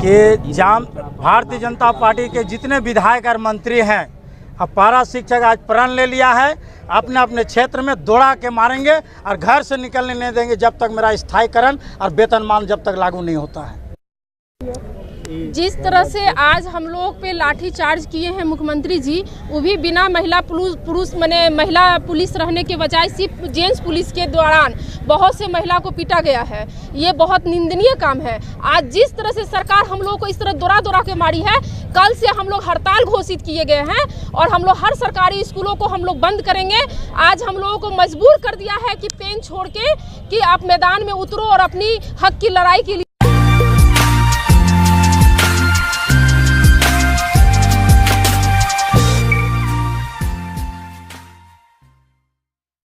कि भारतीय जनता पार्टी के जितने विधायक और मंत्री हैं, अब पारा शिक्षक आज प्रण ले लिया है, अपने अपने क्षेत्र में दौड़ा के मारेंगे और घर से निकलने नहीं देंगे जब तक मेरा स्थायीकरण और वेतनमान जब तक लागू नहीं होता है। जिस तरह से आज हम लोग पे लाठी चार्ज किए हैं मुख्यमंत्री जी, वो भी बिना महिला पुरुष माने महिला पुलिस रहने के बजाय सिर्फ जेंट्स पुलिस के दौरान बहुत से महिला को पीटा गया है। ये बहुत निंदनीय काम है। आज जिस तरह से सरकार हम लोग को इस तरह दौड़ा के मारी है, कल से हम लोग हड़ताल घोषित किए गए हैं और हम लोग हर सरकारी स्कूलों को हम लोग बंद करेंगे। आज हम लोगों को मजबूर कर दिया है कि पेन छोड़ के कि आप मैदान में उतरो और अपनी हक की लड़ाई के लिए